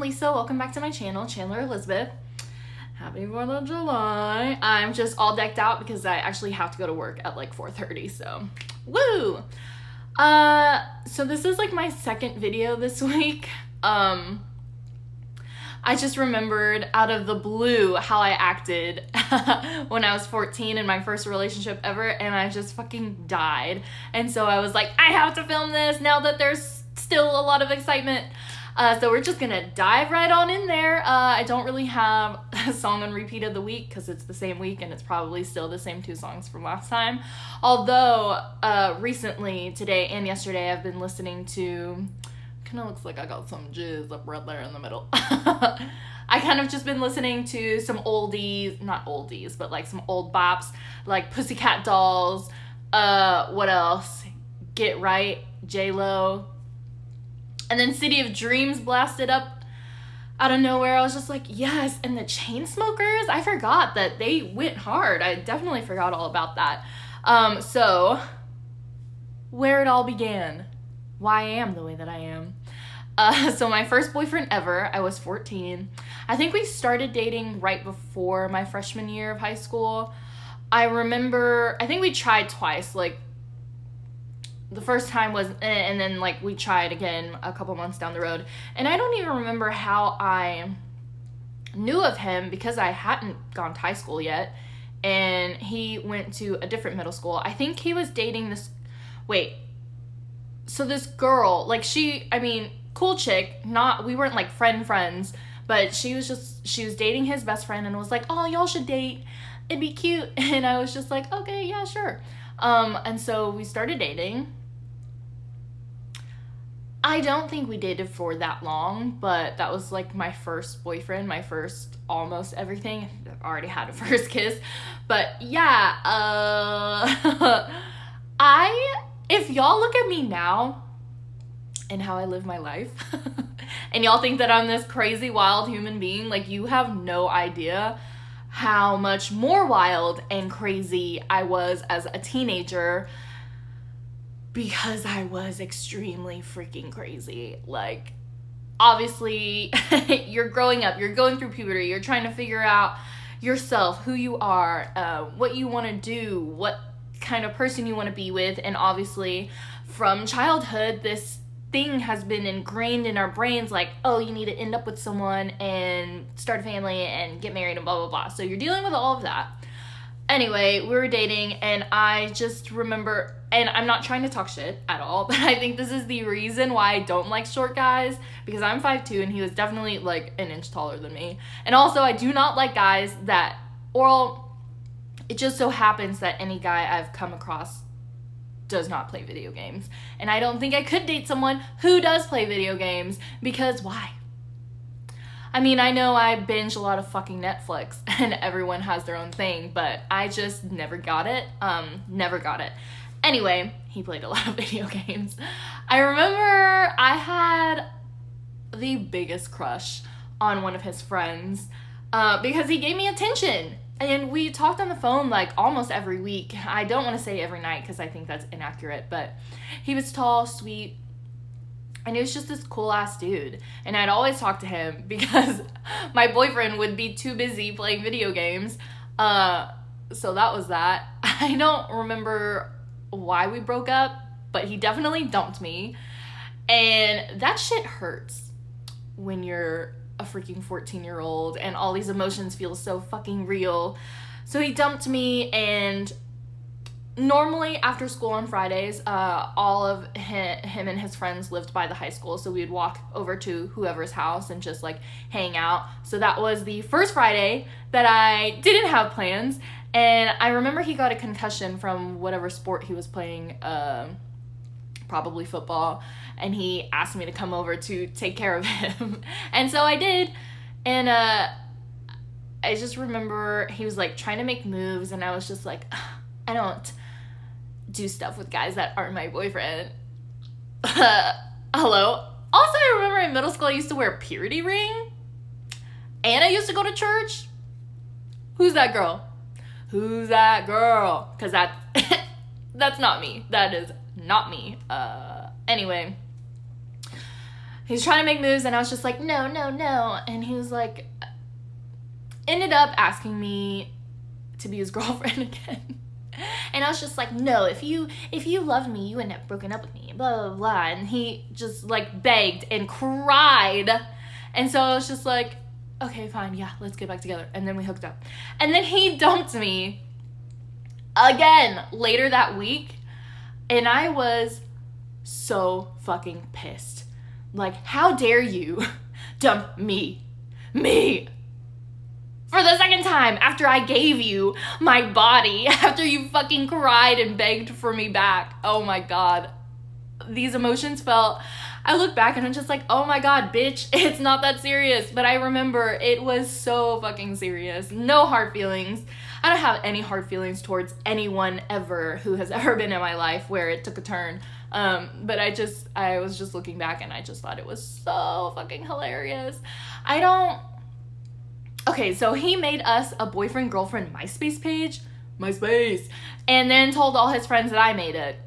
Lisa. Welcome back to my channel, Chandler Elizabeth. Happy 4th of July. I'm just all decked out because I actually have to go to work at like 4:30, so woo! So this is like my second video this week. I just remembered out of the blue how I acted when I was 14 in my first relationship ever, and I just fucking died. And so I was like, I have to film this now that there's still a lot of excitement. So we're just gonna dive right on in there. I don't really have a song on repeat of the week because it's the same week and it's probably still the same 2 songs from last time. Although recently, today and yesterday, I've been listening to, kind of looks like I got some jizz up right there in the middle. I kind of just been listening to some oldies, not oldies, but like some old bops, like Pussycat Dolls, what else? Get Right, J-Lo. And then City of Dreams blasted up out of nowhere. I was just like, yes. And the Chainsmokers, I forgot that they went hard. I definitely forgot all about that. So where it all began, why I am the way that I am. So my first boyfriend ever, I was 14. I think we started dating right before my freshman year of high school. I think we tried twice, like the first time was, and then like we tried again a couple months down the road. And I don't even remember how I knew of him because I hadn't gone to high school yet. And he went to a different middle school. I think he was dating this, so this girl, like cool chick, we weren't like friends, but she was dating his best friend and was like, oh, y'all should date. It'd be cute. And I was just like, okay, yeah, sure. And so we started dating. I don't think we dated for that long, but that was like my first boyfriend, my first almost everything. I've already had a first kiss, but yeah, if y'all look at me now and how I live my life, and y'all think that I'm this crazy wild human being, like you have no idea how much more wild and crazy I was as a teenager, because I was extremely freaking crazy. Like, obviously, you're growing up, you're going through puberty, you're trying to figure out yourself, who you are, what you want to do, what kind of person you want to be with, and obviously, from childhood, this thing has been ingrained in our brains, like, oh, you need to end up with someone and start a family and get married and blah blah blah. So you're dealing with all of that. Anyway, we were dating, and I just remember, and I'm not trying to talk shit at all, but I think this is the reason why I don't like short guys, because I'm 5'2", and he was definitely like an inch taller than me. And also, I do not like guys that, it just so happens that any guy I've come across does not play video games. And I don't think I could date someone who does play video games, because why? I mean, I know I binge a lot of fucking Netflix and everyone has their own thing, but I just never got it. Anyway, he played a lot of video games. I remember I had the biggest crush on one of his friends because he gave me attention. And we talked on the phone like almost every week. I don't want to say every night because I think that's inaccurate, but he was tall, sweet, and he was just this cool ass dude. And I'd always talk to him because my boyfriend would be too busy playing video games. So that was that. I don't remember why we broke up, but he definitely dumped me. And that shit hurts when you're a freaking 14-year-old and all these emotions feel so fucking real. So he dumped me, and normally after school on Fridays, all of him and his friends lived by the high school, so we would walk over to whoever's house and just like hang out. So that was the first Friday that I didn't have plans, and I remember he got a concussion from whatever sport he was playing, probably football, and he asked me to come over to take care of him. And so I did, and I just remember he was like trying to make moves, and I was just like, I don't do stuff with guys that aren't my boyfriend. Hello? Also, I remember in middle school I used to wear a purity ring, and I used to go to church. Who's that girl? Who's that girl? Because that's not me. That is not me. Anyway, He's trying to make moves, and I was just like, no, no, no. And he was like, ended up asking me to be his girlfriend again. And I was just like, no, if you loved me, you wouldn't have broken up with me, blah, blah, blah. And he just like begged and cried. And so I was just like, okay, fine, yeah, let's get back together. And then we hooked up. And then he dumped me again later that week. And I was so fucking pissed. Like, how dare you dump me for the second time after I gave you my body, after you fucking cried and begged for me back. Oh my God. These emotions felt, I look back and I'm just like, oh my God, bitch, it's not that serious. But I remember it was so fucking serious. No hard feelings. I don't have any hard feelings towards anyone ever who has ever been in my life where it took a turn. But I was just looking back and I just thought it was so fucking hilarious. Okay, so he made us a boyfriend-girlfriend MySpace page. MySpace. And then told all his friends that I made it.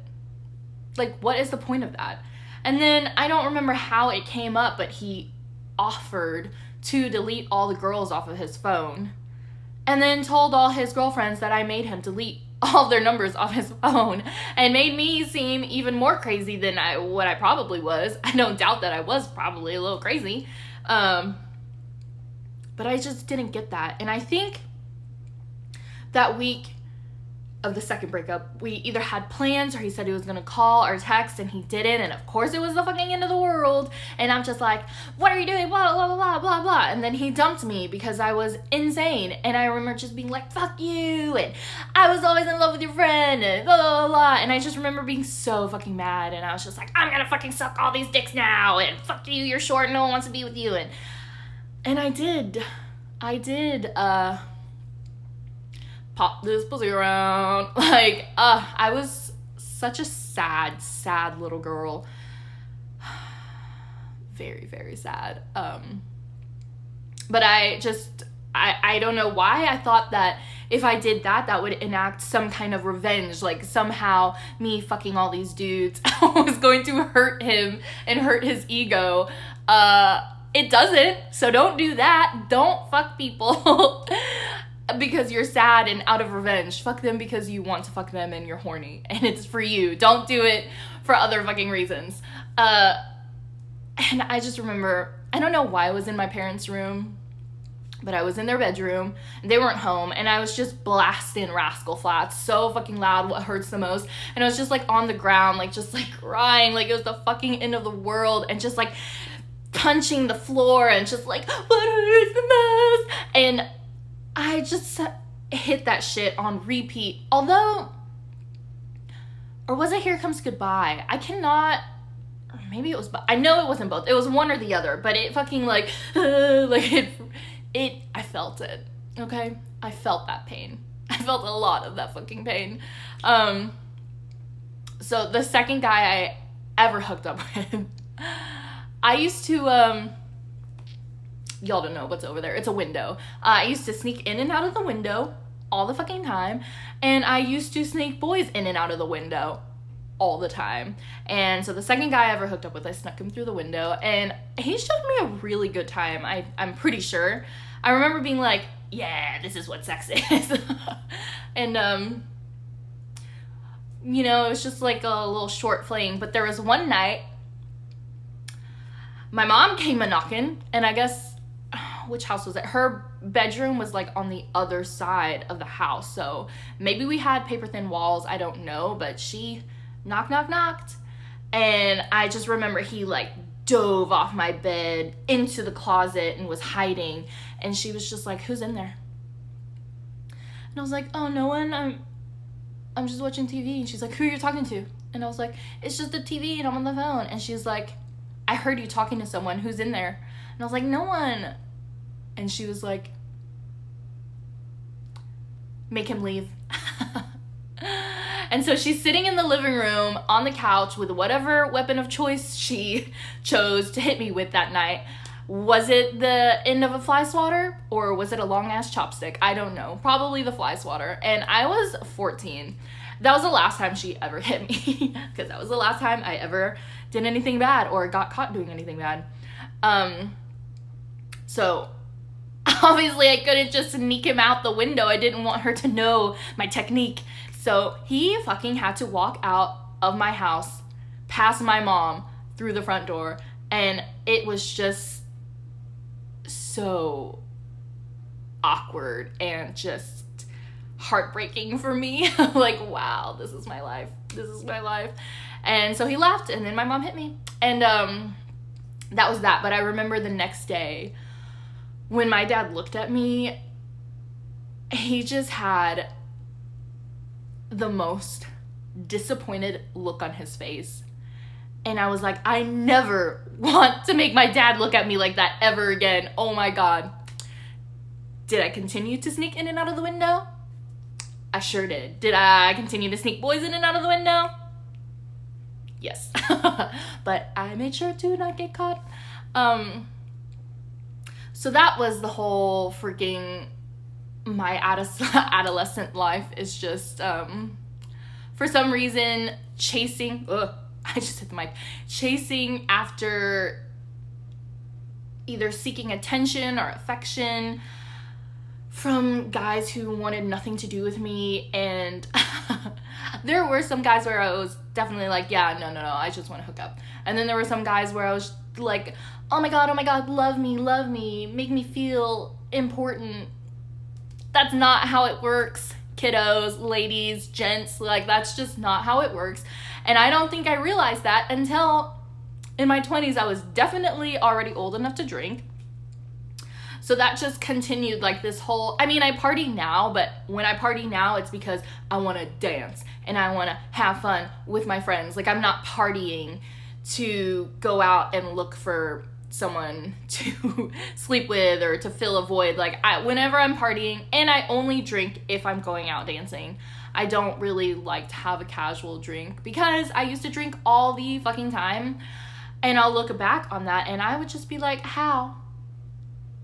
Like, what is the point of that? And then I don't remember how it came up, but he offered to delete all the girls off of his phone. And then told all his girlfriends that I made him delete all their numbers off his phone. And made me seem even more crazy than what I probably was. I don't doubt that I was probably a little crazy. But I just didn't get that. And I think that week of the second breakup, we either had plans or he said he was gonna call or text and he didn't. And of course it was the fucking end of the world. And I'm just like, what are you doing? Blah, blah, blah, blah, blah. And then he dumped me because I was insane. And I remember just being like, fuck you. And I was always in love with your friend and blah, blah, blah, blah. And I just remember being so fucking mad. And I was just like, I'm gonna fucking suck all these dicks now. And fuck you, you're short, no one wants to be with you. And I did pop this pussy around. Like, I was such a sad little girl. Very, very sad. But I don't know why I thought that if I did that, that would enact some kind of revenge. Like, somehow me fucking all these dudes was going to hurt him and hurt his ego. It doesn't, so don't do that. Don't fuck people because you're sad and out of revenge. Fuck them because you want to fuck them and you're horny and it's for you. Don't do it for other fucking reasons. And I just remember, I don't know why I was in my parents' room, but I was in their bedroom and they weren't home and I was just blasting Rascal Flatts so fucking loud, what hurts the most. And I was just like on the ground, like just like crying like it was the fucking end of the world and just like punching the floor and just like, what hurts the most? And I just hit that shit on repeat. Although, or was it Here Comes Goodbye? I cannot, or maybe it was, I know it wasn't both. It was one or the other, but it fucking like I felt it, okay? I felt that pain. I felt a lot of that fucking pain. So the second guy I ever hooked up with, I used to, y'all don't know what's over there. It's a window. I used to sneak in and out of the window all the fucking time. And I used to sneak boys in and out of the window all the time. And so the second guy I ever hooked up with, I snuck him through the window. And he showed me a really good time, I'm pretty sure. I remember being like, yeah, this is what sex is. And, you know, it was just like a little short fling. But there was one night, my mom came a-knocking, and I guess, which house was it? Her bedroom was like on the other side of the house, so maybe we had paper-thin walls, I don't know, but she knocked, and I just remember he like dove off my bed into the closet and was hiding, and she was just like, who's in there? And I was like, oh, no one, I'm just watching TV, and she's like, who are you talking to? And I was like, it's just the TV, and I'm on the phone, and she's like, I heard you talking to someone, who's in there? And I was like, no one. And she was like, make him leave. And so she's sitting in the living room on the couch with whatever weapon of choice she chose to hit me with that night. Was it the end of a fly swatter or was it a long ass chopstick? I don't know. Probably the fly swatter. And I was 14. That was the last time she ever hit me, because that was the last time I ever did anything bad or got caught doing anything bad. So obviously I couldn't just sneak him out the window. I didn't want her to know my technique. So he fucking had to walk out of my house, past my mom, through the front door. And it was just so awkward and just heartbreaking for me. Like, wow, this is my life. This is my life. And so he left, and then my mom hit me. And that was that. But I remember the next day when my dad looked at me, he just had the most disappointed look on his face. And I was like, I never want to make my dad look at me like that ever again. Oh my God. Did I continue to sneak in and out of the window? I sure did. Did I continue to sneak boys in and out of the window? Yes. But I made sure to not get caught. So that was the whole freaking, my adolescent life is just, for some reason, chasing, I just hit the mic, chasing after either seeking attention or affection from guys who wanted nothing to do with me. And there were some guys where I was definitely like, yeah, no, I just want to hook up. And then there were some guys where I was like, oh my God, love me, make me feel important. That's not how it works, kiddos, ladies, gents. Like, that's just not how it works. And I don't think I realized that until in my 20s. I was definitely already old enough to drink. So that just continued like this whole, I mean, I party now, but when I party now, it's because I want to dance and I want to have fun with my friends. Like, I'm not partying to go out and look for someone to sleep with or to fill a void. Like, whenever I'm partying, and I only drink if I'm going out dancing. I don't really like to have a casual drink because I used to drink all the fucking time. And I'll look back on that and I would just be like, how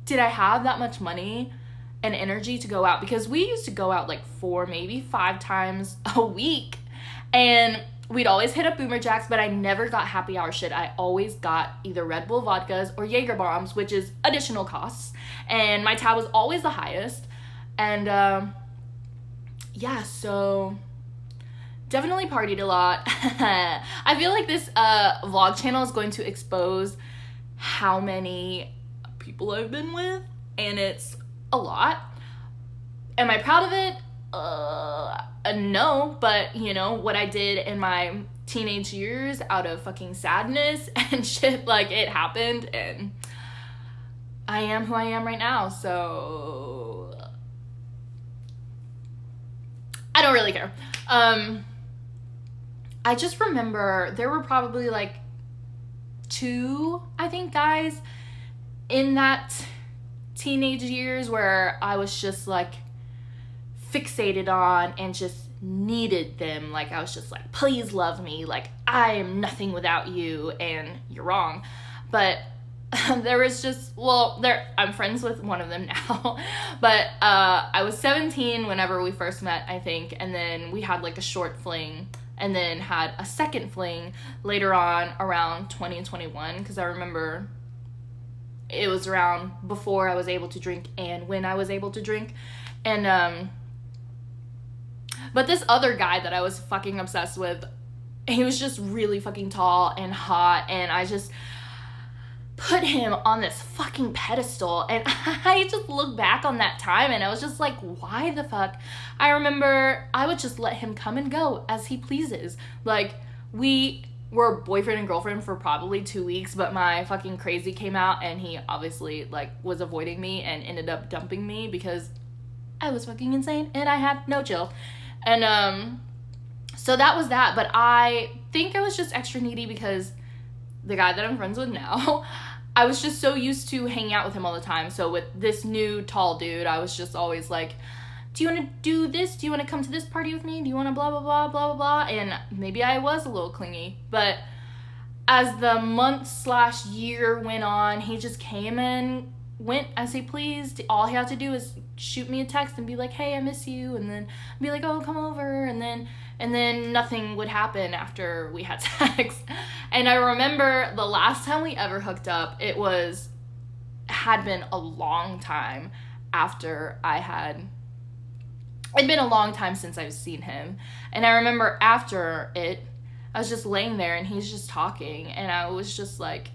did I have that much money and energy to go out? Because we used to go out like 4, maybe 5 times a week. And we'd always hit up Boomer Jacks, but I never got happy hour shit. I always got either Red Bull vodkas or Jaeger bombs, which is additional costs. And my tab was always the highest. And yeah, so definitely partied a lot. I feel like this vlog channel is going to expose how many people I've been with, and it's a lot. Am I proud of it? No, but you know what I did in my teenage years out of fucking sadness and shit, like, it happened, and I am who I am right now. So I don't really care. I just remember there were probably like 2, I think, guys in that teenage years where I was just like fixated on and just needed them. Like, I was just like, please love me, like, I am nothing without you. And you're wrong. But there was just, well, I'm friends with one of them now. But I was 17 whenever we first met, I think, and then we had like a short fling and then had a second fling later on around 20 and 21, because I remember it was around before I was able to drink and when I was able to drink. And but this other guy that I was fucking obsessed with, he was just really fucking tall and hot, and I just put him on this fucking pedestal. And I just look back on that time and I was just like, why the fuck? I remember I would just let him come and go as he pleases. Like, we were boyfriend and girlfriend for probably 2 weeks, but my fucking crazy came out and he obviously like was avoiding me and ended up dumping me because I was fucking insane and I had no chill. And so that was that. But I think I was just extra needy because the guy that I'm friends with now, I was just so used to hanging out with him all the time. So with this new tall dude, I was just always like, do you want to do this? Do you want to come to this party with me? Do you want to blah, blah, blah, blah, blah, blah? And maybe I was a little clingy. But as the month/year went on, he just came and went as he pleased. All he had to do is shoot me a text and be like, hey, I miss you, and then be like, oh, come over, and then nothing would happen after we had sex. And I remember the last time we ever hooked up, had been a long time after it'd been a long time since I've seen him. And I remember after it, I was just laying there and he's just talking, and I was just like,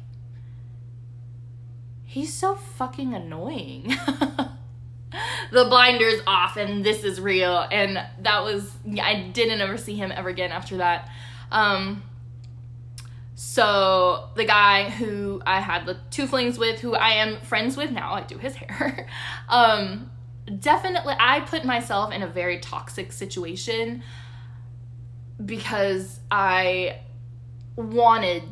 he's so fucking annoying. The blinder's off and this is real. And I didn't ever see him ever again after that. So the guy who I had the 2 flings with, who I am friends with now, I do his hair, definitely, I put myself in a very toxic situation because I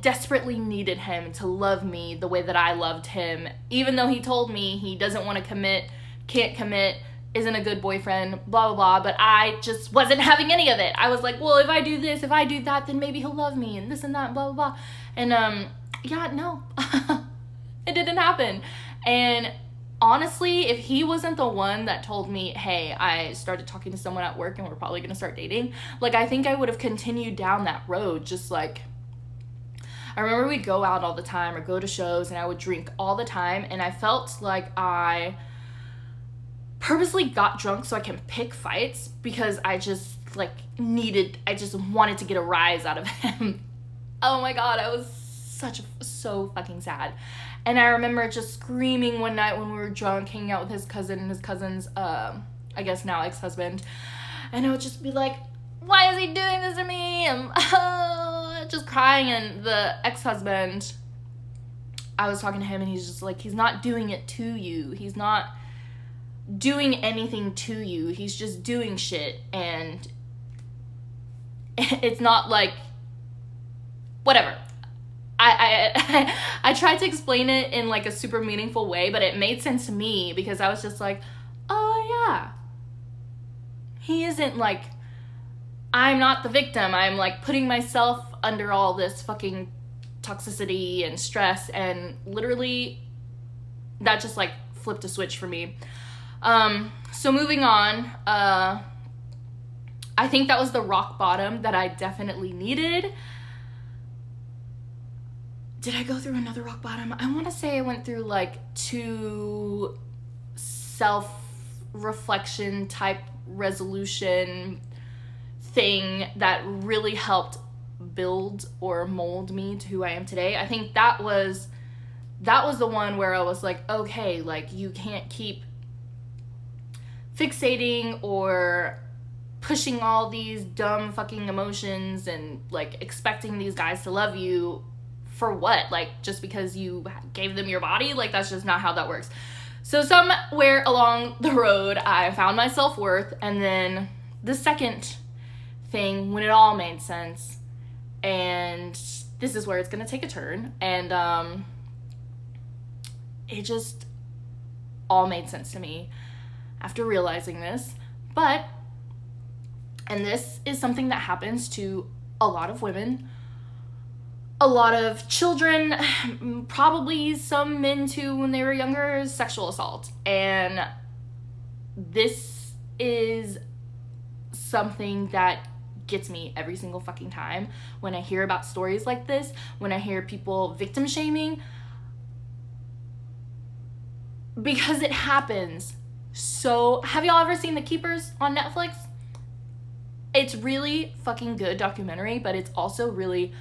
desperately needed him to love me the way that I loved him, even though he told me he doesn't want to commit, can't commit, isn't a good boyfriend, blah, blah, blah, but I just wasn't having any of it. I was like, well, if I do this, if I do that, then maybe he'll love me, and this and that, blah, blah, blah. And, yeah, no, it didn't happen. And honestly, if he wasn't the one that told me, hey, I started talking to someone at work and we're probably going to start dating, like, I think I would have continued down that road. Just like, I remember we'd go out all the time or go to shows, and I would drink all the time, and I felt like I purposely got drunk so I can pick fights because I just wanted to get a rise out of him. Oh my God, I was so fucking sad. And I remember just screaming one night when we were drunk, hanging out with his cousin and his cousin's, I guess now ex-husband. And I would just be like, why is he doing this to me? I'm just crying. And the ex-husband, I was talking to him and he's just like, he's not doing it to you. He's not doing anything to you. He's just doing shit. And it's not like, whatever. I tried to explain it in like a super meaningful way, but it made sense to me because I was just like, oh yeah, he isn't like, I'm not the victim. I'm like putting myself under all this fucking toxicity and stress, and literally that just like flipped a switch for me. So moving on, I think that was the rock bottom that I definitely needed. Did I go through another rock bottom? I want to say I went through like 2 self-reflection type resolution thing that really helped build or mold me to who I am today. I think that was the one where I was like, okay, like you can't keep fixating or pushing all these dumb fucking emotions and like expecting these guys to love you for what? Like, just because you gave them your body? Like, that's just not how that works. So somewhere along the road, I found my self-worth, and then the second thing, when it all made sense, and this is where it's gonna take a turn, and it just all made sense to me after realizing this. And this is something that happens to a lot of women, a lot of children, probably some men too when they were younger, sexual assault. And this is something that gets me every single fucking time when I hear about stories like this, when I hear people victim shaming, because it happens. So, have y'all ever seen The Keepers on Netflix? It's really fucking good documentary, but it's also really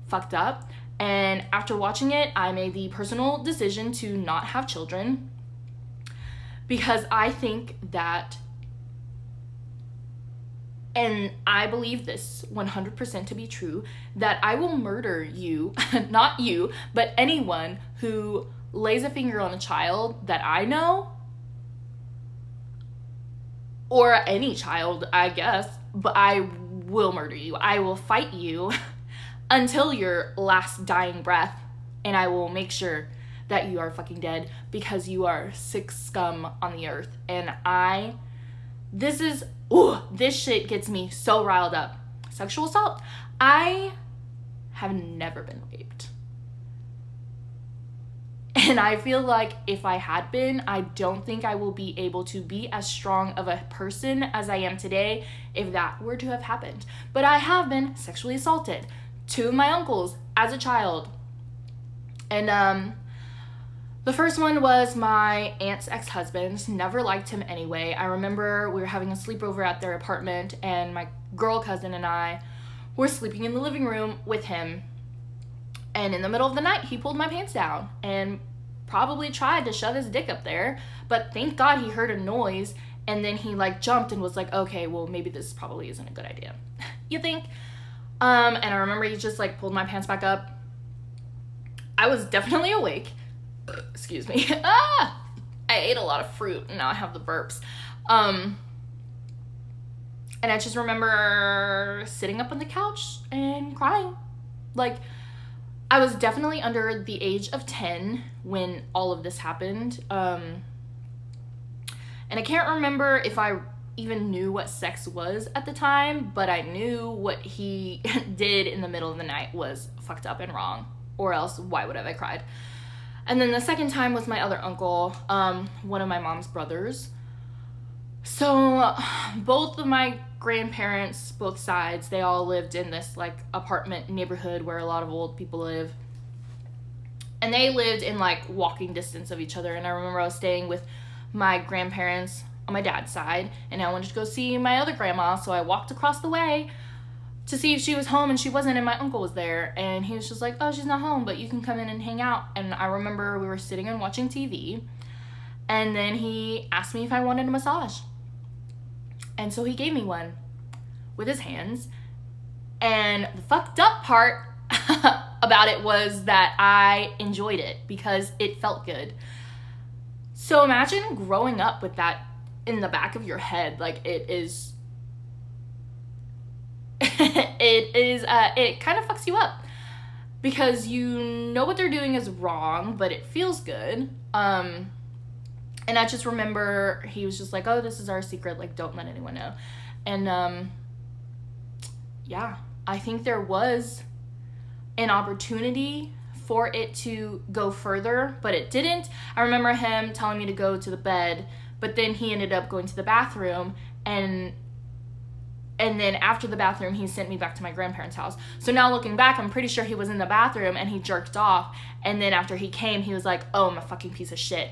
fucked up. And after watching it, I made the personal decision to not have children because I think that, and I believe this 100% to be true, that I will murder you, not you, but anyone who lays a finger on a child that I know, or any child, I guess, but I will murder you. I will fight you until your last dying breath, and I will make sure that you are fucking dead because you are sick scum on the earth. And this shit gets me so riled up. Sexual assault. I have never been raped. And I feel like if I had been, I don't think I will be able to be as strong of a person as I am today if that were to have happened. But I have been sexually assaulted. 2 of my uncles as a child. And the first one was my aunt's ex-husband. Never liked him anyway. I remember we were having a sleepover at their apartment, and my girl cousin and I were sleeping in the living room with him. And in the middle of the night, he pulled my pants down and probably tried to shove his dick up there. But thank God he heard a noise, and then he like jumped and was like, okay, well, maybe this probably isn't a good idea. You think? And I remember he just like pulled my pants back up. I was definitely awake. Excuse me. I ate a lot of fruit and now I have the burps. And I just remember sitting up on the couch and crying. Like, I was definitely under the age of 10 when all of this happened. And I can't remember if I even knew what sex was at the time, but I knew what he did in the middle of the night was fucked up and wrong, or else why would I have cried? And then the second time was my other uncle, one of my mom's brothers. So both of my grandparents, both sides, they all lived in this like apartment neighborhood where a lot of old people live. And they lived in like walking distance of each other. And I remember I was staying with my grandparents on my dad's side, and I wanted to go see my other grandma, so I walked across the way to see if she was home, and she wasn't, and my uncle was there, and he was just like, oh, she's not home, but you can come in and hang out. And I remember we were sitting and watching TV, and then he asked me if I wanted a massage. And so he gave me one with his hands, and the fucked up part about it was that I enjoyed it because it felt good. So imagine growing up with that in the back of your head. Like, it is it kind of fucks you up because you know what they're doing is wrong, but it feels good. And I just remember he was just like, oh, this is our secret, like, don't let anyone know. And yeah, I think there was an opportunity for it to go further, but it didn't. I remember him telling me to go to the bed, but then he ended up going to the bathroom, and then after the bathroom, he sent me back to my grandparents' house. So now looking back, I'm pretty sure he was in the bathroom and he jerked off. And then after he came, he was like, oh, I'm a fucking piece of shit.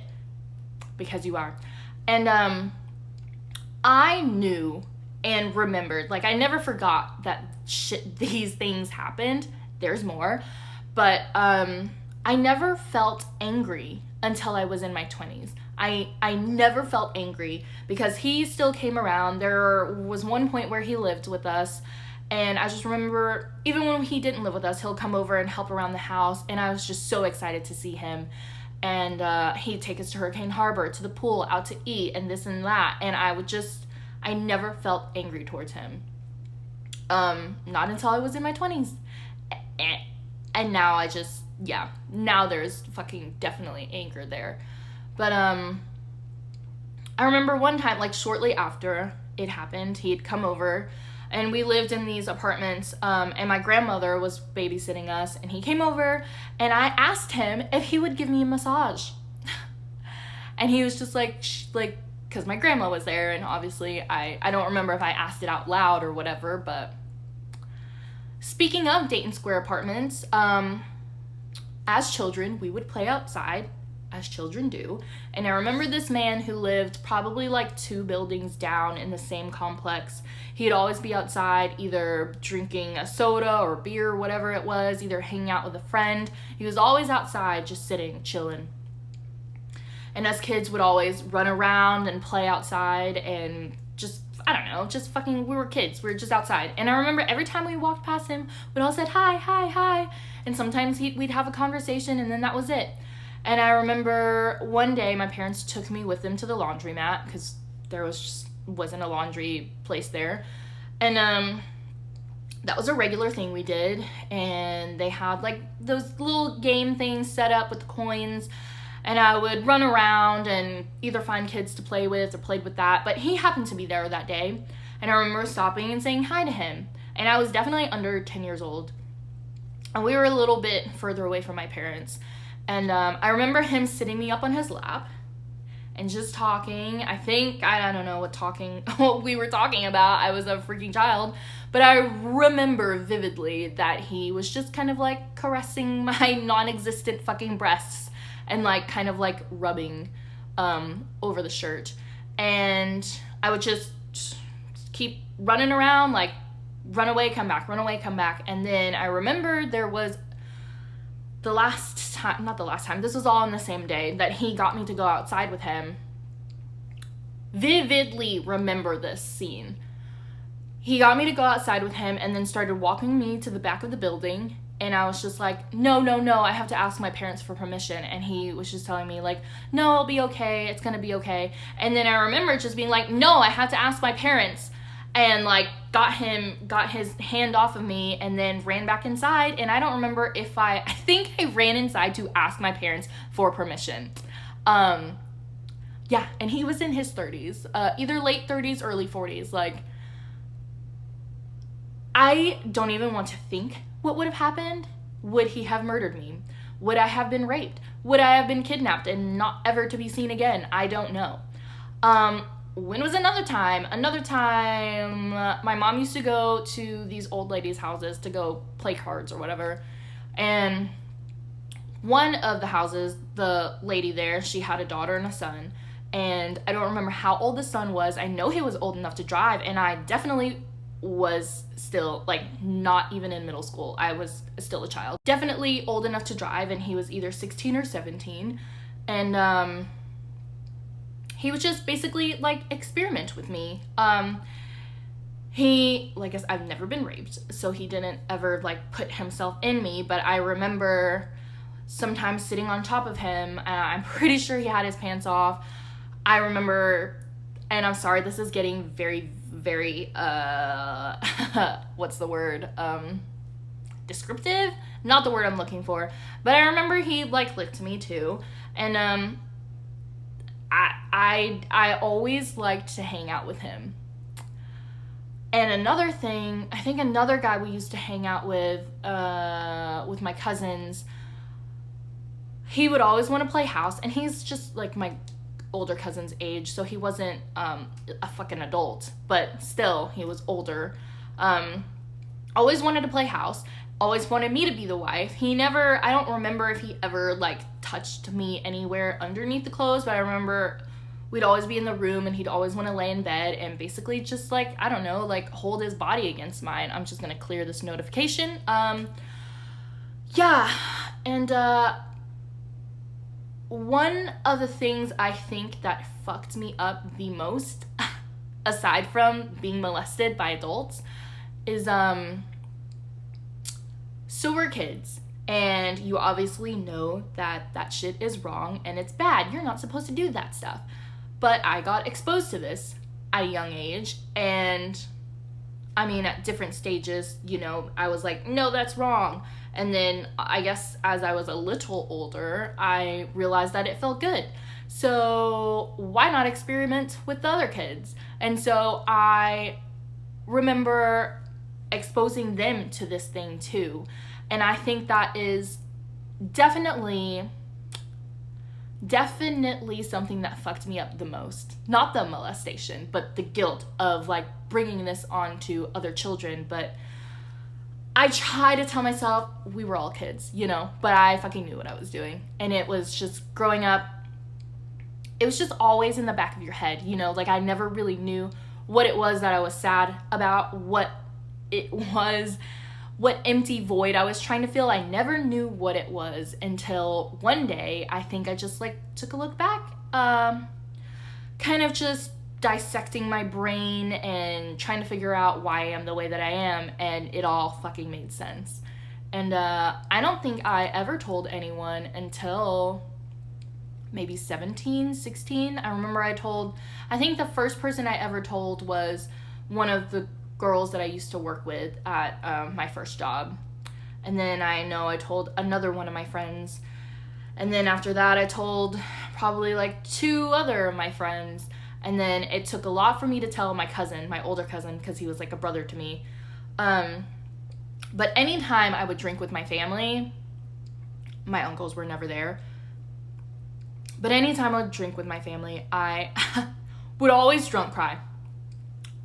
Because you are. And I knew and remembered. Like, I never forgot that these things happened. There's more. But I never felt angry until I was in my 20s. I never felt angry because he still came around. There was one point where he lived with us, and I just remember even when he didn't live with us, he'll come over and help around the house, and I was just so excited to see him. And he'd take us to Hurricane Harbor, to the pool, out to eat, and this and that, and I never felt angry towards him. Not until I was in my 20s. And now now there's fucking definitely anger there. But I remember one time, like shortly after it happened, he'd come over, and we lived in these apartments, and my grandmother was babysitting us, and he came over, and I asked him if he would give me a massage. And he was just like, because my grandma was there, and obviously I don't remember if I asked it out loud or whatever. But speaking of Dayton Square apartments, as children, we would play outside, as children do. And I remember this man who lived probably like 2 buildings down in the same complex. He'd always be outside, either drinking a soda or beer or whatever it was, either hanging out with a friend. He was always outside, just sitting, chilling. And us kids would always run around and play outside and just, I don't know, just fucking, we were kids. We were just outside. And I remember every time we walked past him, we'd all said, hi, hi, hi. And sometimes we'd have a conversation, and then that was it. And I remember one day my parents took me with them to the laundromat because there wasn't a laundry place there. And that was a regular thing we did. And they had like those little game things set up with the coins. And I would run around and either find kids to play with or played with that. But he happened to be there that day. And I remember stopping and saying hi to him. And I was definitely under 10 years old. And we were a little bit further away from my parents. And I remember him sitting me up on his lap and just talking. I don't know what we were talking about. I was a freaking child. But I remember vividly that he was just kind of like caressing my non-existent fucking breasts and like kind of like rubbing over the shirt. And I would just keep running around, like run away, come back, run away, come back. And then I remember there was this was all on the same day that he got me to go outside with him. Vividly remember this scene. He got me to go outside with him and then started walking me to the back of the building. And I was just like, no, I have to ask my parents for permission. And he was just telling me like, no, it'll be okay. It's going to be okay. And then I remember just being like, no, I have to ask my parents. And like got his hand off of me and then ran back inside. And I don't remember I think I ran inside to ask my parents for permission. Yeah, and he was in his 30s, either late 30s, early 40s. Like, I don't even want to think what would have happened. Would he have murdered me? Would I have been raped? Would I have been kidnapped and not ever to be seen again? I don't know. When was another time? Another time, my mom used to go to these old ladies' houses to go play cards or whatever. And one of the houses, the lady there, she had a daughter and a son. And I don't remember how old the son was. I know he was old enough to drive. And I definitely was still, like, not even in middle school. I was still a child. Definitely old enough to drive. And he was either 16 or 17. And, he would just basically, like, experiment with me. I've never been raped, so he didn't ever, like, put himself in me, but I remember sometimes sitting on top of him, and I'm pretty sure he had his pants off. I remember, and I'm sorry, this is getting very, very, what's the word? Descriptive? Not the word I'm looking for, but I remember he, like, licked me, too, and, I always liked to hang out with him. And another thing, I think another guy we used to hang out with my cousins, he would always want to play house, and he's just like my older cousin's age, so he wasn't a fucking adult, but still, he was older. Always wanted to play house, always wanted me to be the wife. I don't remember if he ever, like, touched me anywhere underneath the clothes, but I remember we'd always be in the room and he'd always want to lay in bed and basically just, like, I don't know, like, hold his body against mine. I'm just gonna clear this notification. Yeah, and one of the things I think that fucked me up the most, aside from being molested by adults, is, so we're kids, and you obviously know that that shit is wrong and it's bad. You're not supposed to do that stuff. But I got exposed to this at a young age, and I mean, at different stages, you know, I was like, no, that's wrong. And then I guess as I was a little older, I realized that it felt good. So why not experiment with the other kids? And so I remember exposing them to this thing too. And I think that is definitely something that fucked me up the most. Not the molestation, but the guilt of, like, bringing this on to other children. But I try to tell myself we were all kids, you know, but I fucking knew what I was doing. And it was just growing up, it was just always in the back of your head, you know, like I never really knew what it was that I was sad about, what it was, what empty void I was trying to fill. I never knew what it was until one day, I think I just, like, took a look back, kind of just dissecting my brain and trying to figure out why I am the way that I am, and it all fucking made sense. And I don't think I ever told anyone until maybe 17, 16. I remember I think the first person I ever told was one of the girls that I used to work with at my first job. And then I know I told another one of my friends. And then after that, I told probably like 2 other of my friends. And then it took a lot for me to tell my cousin, my older cousin, because he was like a brother to me. But anytime I would drink with my family, my uncles were never there. But anytime I would drink with my family, I would always drunk cry.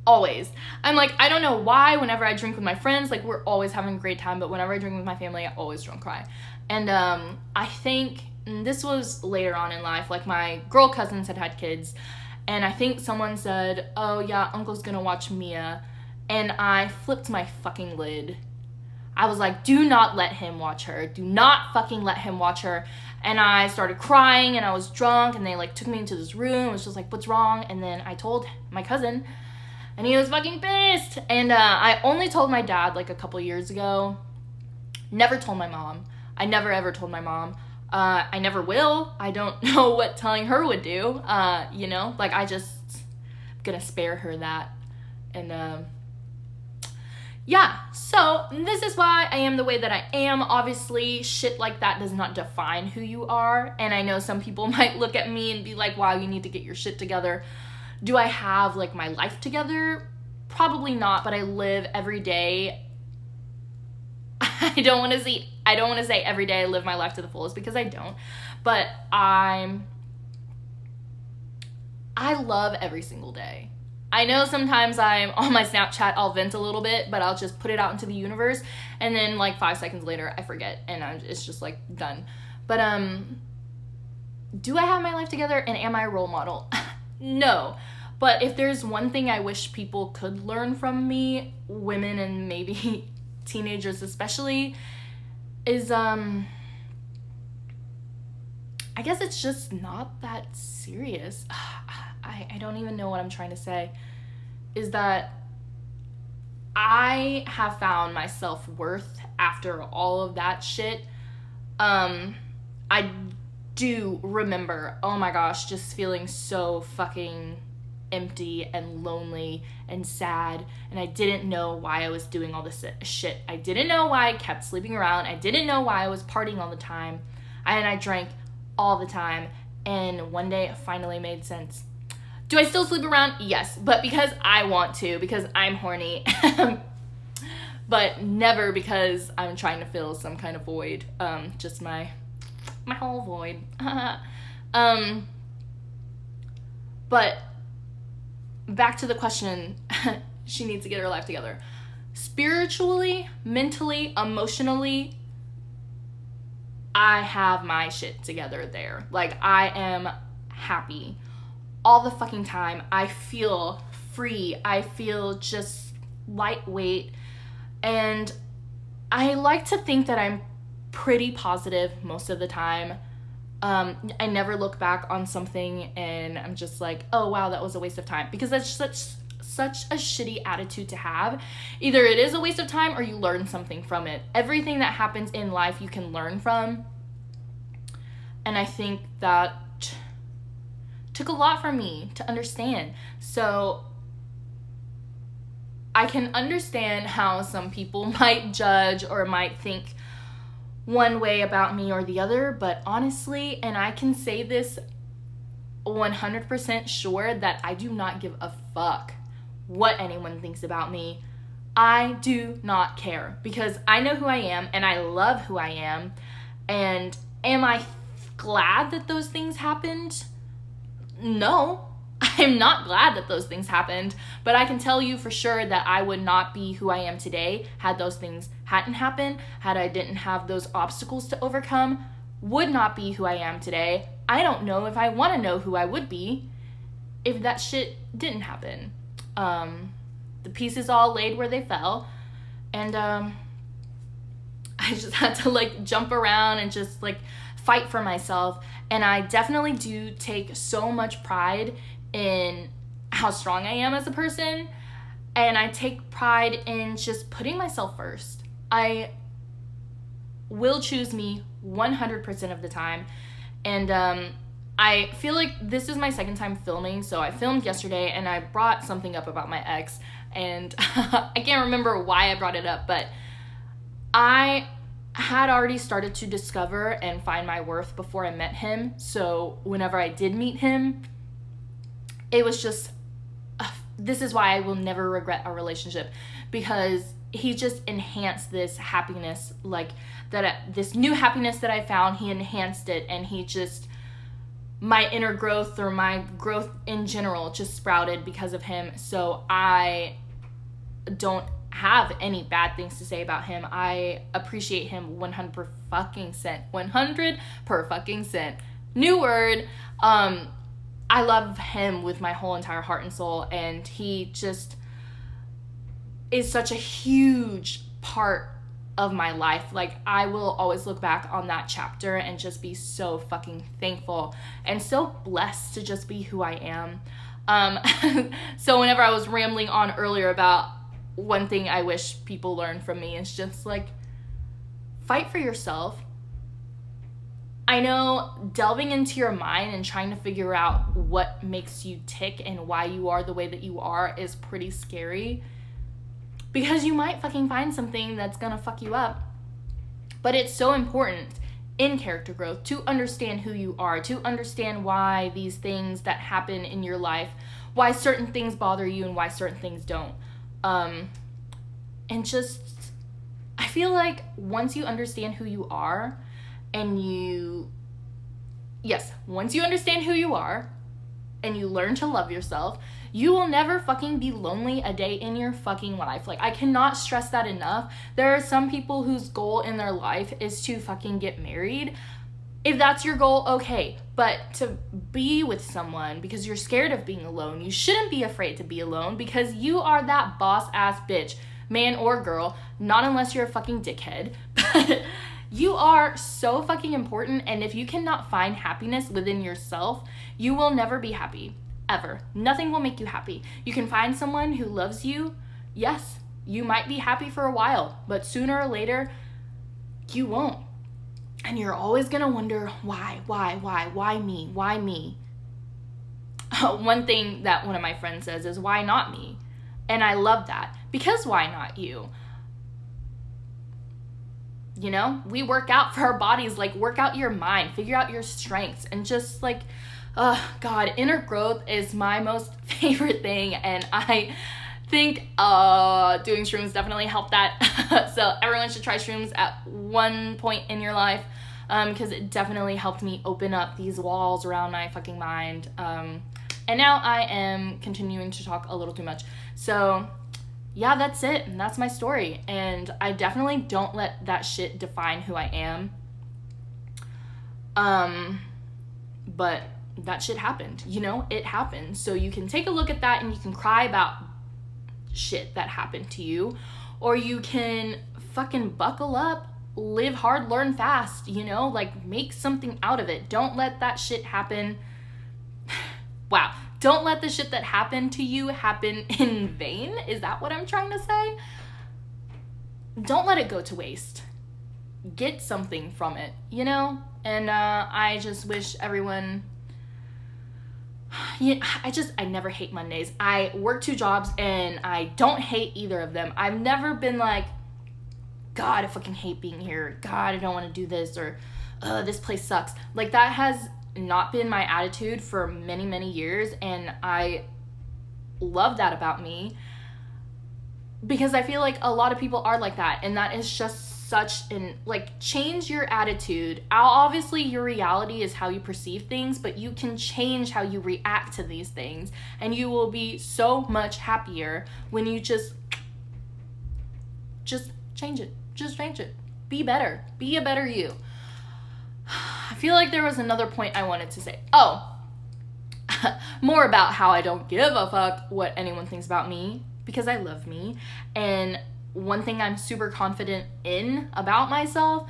Always. I'm like, I don't know why whenever I drink with my friends, like, we're always having a great time, but whenever I drink with my family, I always drunk cry. And I think this was later on in life, like, my girl cousins had kids, and I think someone said, oh yeah, uncle's gonna watch Mia, and I flipped my fucking lid. I was like, do not let him watch her. Do not fucking let him watch her. And I started crying, and I was drunk, and they, like, took me into this room. It was just like, what's wrong? And then I told my cousin, and he was fucking pissed. And I only told my dad, like, a couple years ago. Never told my mom. I never ever told my mom. I never will. I don't know what telling her would do. You know, like, I just gonna spare her that. And yeah, so this is why I am the way that I am. Obviously, shit like that does not define who you are. And I know some people might look at me and be like, wow, you need to get your shit together. Do I have, like, my life together? Probably not, but I live every day. I don't want to say every day I live my life to the fullest, because I don't. But I love every single day. I know sometimes I'm on my Snapchat, I'll vent a little bit, but I'll just put it out into the universe, and then, like, 5 seconds later I forget, and it's just, like, done. But do I have my life together, and am I a role model? No. But if there's one thing I wish people could learn from me, women and maybe teenagers especially, is I guess it's just not that serious. I don't even know what I'm trying to say. Is that I have found my self-worth after all of that shit. I do remember, oh my gosh, just feeling so fucking empty and lonely and sad, and I didn't know why I was doing all this shit. I didn't know why I kept sleeping around. I didn't know why I was partying all the time, and I drank all the time, and one day it finally made sense. Do I still sleep around? Yes, but because I want to, because I'm horny, but never because I'm trying to fill some kind of void, just my whole void. But back to the question, she needs to get her life together. Spiritually, mentally, emotionally, I have my shit together there. Like, I am happy all the fucking time. I feel free. I feel just lightweight. And I like to think that I'm pretty positive most of the time. I never look back on something and I'm just like, oh wow, that was a waste of time, because that's such a shitty attitude to have. Either it is a waste of time or you learn something from it. Everything that happens in life you can learn from, and I think that took a lot for me to understand. So I can understand how some people might judge or might think one way about me or the other, but honestly, and I can say this 100% sure, that I do not give a fuck what anyone thinks about me. I do not care, because I know who I am and I love who I am. And am I glad that those things happened? No, I'm not glad that those things happened, but I can tell you for sure that I would not be who I am today had those things hadn't happened, had I didn't have those obstacles to overcome. Would not be who I am today. I don't know if I want to know who I would be if that shit didn't happen. The pieces all laid where they fell, and I just had to, like, jump around and just, like, fight for myself. And I definitely do take so much pride in how strong I am as a person, and I take pride in just putting myself first. I will choose me 100% of the time, and I feel like this is my second time filming. So I filmed yesterday and I brought something up about my ex, and I can't remember why I brought it up, but I had already started to discover and find my worth before I met him. So whenever I did meet him, it was just, this is why I will never regret our relationship, because he just enhanced this happiness, like that, this new happiness that I found. He enhanced it, and he just, my inner growth, or my growth in general, just sprouted because of him. So I don't have any bad things to say about him. I appreciate him 100 per fucking cent. 100 per fucking cent. New word. I love him with my whole entire heart and soul, and he just is such a huge part of my life. Like, I will always look back on that chapter and just be so fucking thankful and so blessed to just be who I am. So whenever I was rambling on earlier about one thing I wish people learn from me, is just like, fight for yourself. I know delving into your mind and trying to figure out what makes you tick and why you are the way that you are is pretty scary, because you might fucking find something that's gonna fuck you up. But it's so important in character growth to understand who you are, to understand why these things that happen in your life, why certain things bother you and why certain things don't. And just, I feel like once you understand who you are, and once you understand who you are and you learn to love yourself, you will never fucking be lonely a day in your fucking life. Like, I cannot stress that enough. There are some people whose goal in their life is to fucking get married. If that's your goal, okay. But to be with someone because you're scared of being alone, you shouldn't be afraid to be alone, because you are that boss ass bitch, man or girl, not unless you're a fucking dickhead. But you are so fucking important, and if you cannot find happiness within yourself, you will never be happy, ever. Nothing will make you happy. You can find someone who loves you. Yes, you might be happy for a while, but sooner or later, you won't. And you're always gonna wonder, why me? Why me? One thing that one of my friends says is, why not me? And I love that, because why not you? You know, we work out for our bodies, like, work out your mind, figure out your strengths, and just like, God, inner growth is my most favorite thing, and I think doing shrooms definitely helped that. So everyone should try shrooms at one point in your life, because it definitely helped me open up these walls around my fucking mind. And now I am continuing to talk a little too much. So yeah, that's it. And that's my story. And I definitely don't let that shit define who I am. But that shit happened. You know, it happened. So you can take a look at that and you can cry about shit that happened to you. Or you can fucking buckle up, live hard, learn fast, you know? Like, make something out of it. Don't let that shit happen. Wow. Don't let the shit that happened to you happen in vain. Is that what I'm trying to say? Don't let it go to waste. Get something from it, you know? And I just wish everyone... Yeah, I never hate Mondays. I work 2 jobs and I don't hate either of them. I've never been like, God, I fucking hate being here. God, I don't want to do this, or this place sucks. Like, that has not been my attitude for many, many years, and I love that about me, because I feel like a lot of people are like that, and that is just such an, like, change your attitude. Obviously your reality is how you perceive things, but you can change how you react to these things, and you will be so much happier when you just change it. Just change it. Be better. Be a better you. I feel like there was another point I wanted to say. Oh, more about how I don't give a fuck what anyone thinks about me, because I love me. And one thing I'm super confident in about myself,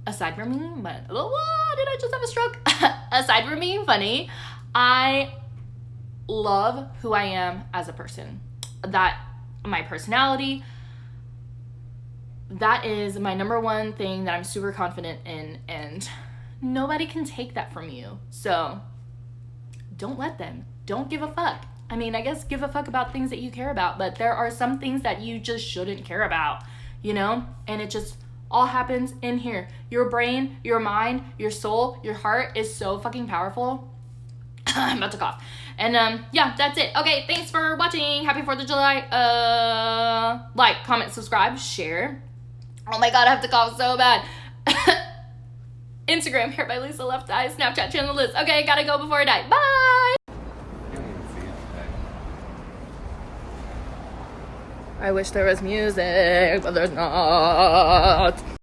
aside from being, did I just have a stroke? Aside from being funny, I love who I am as a person. That, my personality, that is my number one thing that I'm super confident in, and nobody can take that from you. So don't let them. Don't give a fuck. I mean, I guess give a fuck about things that you care about, but there are some things that you just shouldn't care about, you know? And it just all happens in here. Your brain, your mind, your soul, your heart is so fucking powerful. I'm about to cough. And yeah, that's it. Okay, thanks for watching. Happy 4th of July. Like, comment, subscribe, share. Oh my god, I have to cough so bad. Instagram, hair by Lisa Left Eye. Snapchat, channel Liz. Okay, gotta go before I die. Bye! I wish there was music, but there's not.